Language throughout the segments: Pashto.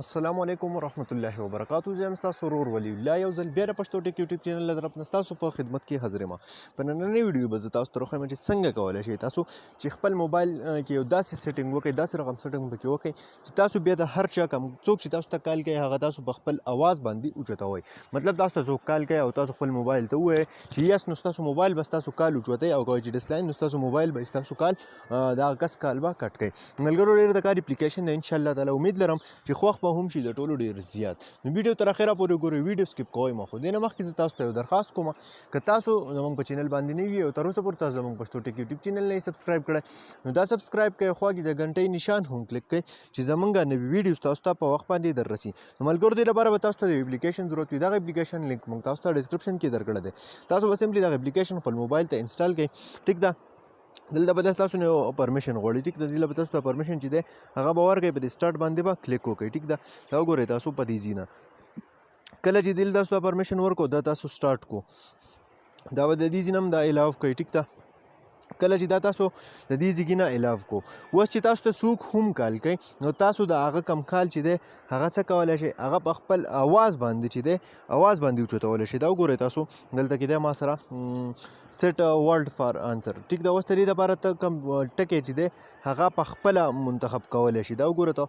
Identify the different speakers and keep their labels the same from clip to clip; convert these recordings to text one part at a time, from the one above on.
Speaker 1: السلام علیکم ورحمت الله وبرکاتو. زه یم ستاسو ورور ولی الله یو ځل بیا د پښتو ټیک یوټیوب چینل له طرف نه ستاسو په خدمت کې حاضر یم. په نننۍ ویډیو به زه تاسو ته وښیم چې څنګه کولی شئ تاسو چې خپل موبایل کې یو داسې سیټینګ وکړئ، داسې رقم سیټینګ پکې وکړئ چې تاسو بیا د هر چا څوک چې تاسو ته کال کوي هغه تاسو په خپل اواز باندې اوچتوئ. مطلب تاسو ته څوک کال کوي او تاسو خپل موبایل ته ووایئ چې یس، نو ستاسو موبایل به ستاسو کال اوچوتی، او کوئ چې ډسلاین، نو ستاسو موبایل به ستاسو کال دغه کس کال به کټ کوي. ملګرو ډېر د کار اپلیکیشن دی، انشاءالله تعالی امید لرم چې خوښ به هم شي د ټولو ډېر زیات. نو ویډیو تر اخره پورې ګورئ، ویډیو سکیپ کوئ مه. خو دې نه مخکې زه تاسو ته یو درخواست کوم، که تاسو زموږ په چینل باندې نوي یو تر اوسه پورې تاسو زموږ پښتو ټیک یوټیوب چینل نه یې سبسکرایب کړی، نو دا سبسکرایب کړئ، خوا کې د غنټۍ نشان هم کلیک کړئ چې زموږ نوي ویډیوز تاسو ته په وخت باندې در رسي. نو ملګرو دې لپاره به تاسو ته د اپلیکیشن ضرورت وي. دغه اپلیکیشن لینک موږ تاسو ته ډسکرپشن کې درکړی دی. تاسو به سمپلی دغه اپلیکیشن خپل موبایل ته انسټال کړئ. ټیک ده، دلته به تاسو نه پرمیشن غواړي. ټیک ده، دلته به تاسو ته پرمیشن چې دی هغه به ورکړئ، په دې سټارټ باندې به کلیک وکړئ. ټیک ده، دا وګورئ تاسو په دې ځای نه کله چې دلته تاسو ته پرمیشن ورکړو دا تاسو سټارټ کو، دا به د دې ځای نه هم دا الاو کوئ. ټیک ده، کله چې دا تاسو د دې ځای نه الاو کو، اوس چې تاسو ته څوک هم کال کوي نو تاسو د هغه کم کال چې دی هغه څه کولی شئ، هغه په خپل اواز باندې چې دی اواز باندې اوچتولی شئ. دا وګورئ تاسو دلته کې دی ما سره سیټ ورډ فار آنسر. ټیک ده، اوس د دې لپاره ته کوم ټکی چې دی هغه په خپله منتخب کولی شي. دا وګوره ته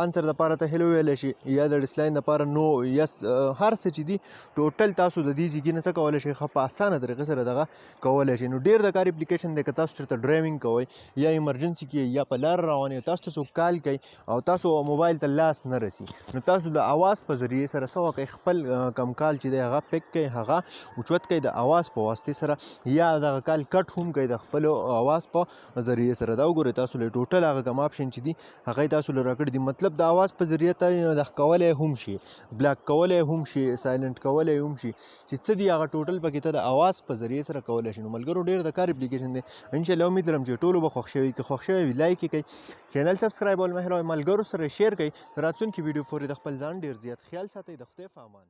Speaker 1: آنسر دپاره ته هلو ویلی شي، یا د ډسلاین دپاره نو، یس، هر څه چې دي ټوټل تاسو د دې ځای نه څه کولی شئ، ښه په اسانه طریقې سره دغه کولی شئ. نو ډېر د کار اپلیکیشن دی. که تاسو چېرته ډرایوینګ کوئ یا ایمرجنسي کې یا په لاره روان یو، تاسو ته څوک کال کوي او تاسو موبایل ته لاس نه رسي، نو تاسو د اواز په ذریعې سره څه وکړئ، خپل کم کال چې دی هغه پیک کړئ، هغه اوچت کړئ د اواز په واسطې سره، یا دغه کال کټ هم کړئ د خپلو اواز په ذریعې سره. دا وګورئ تاسو له ټوټل هغه کم آپشن چې دي هغه یې تاسو له راکړي دي. مطلب د اواز په ذریعې ته دغه کولی هم شي، بلاک کولی هم شي، سایلنټ کولی هم شي، چې څه دي هغه ټوټل پکې ته د اواز په ذریعې سره کولی شي. نو ملګرو ډېر د کار اپلیکیشن دی، انشاءالله امید لرم چې ټولو به خوښ شوي. که خوښ شوی وي لایک یې کړئ، چینل سبسکرایبول مه هېروئ، ملګرو سره شیر کړئ. راتلونکي ویډیو پورې د خپل ځان ډېر زیات خیال ساتئ. د خدای په امان.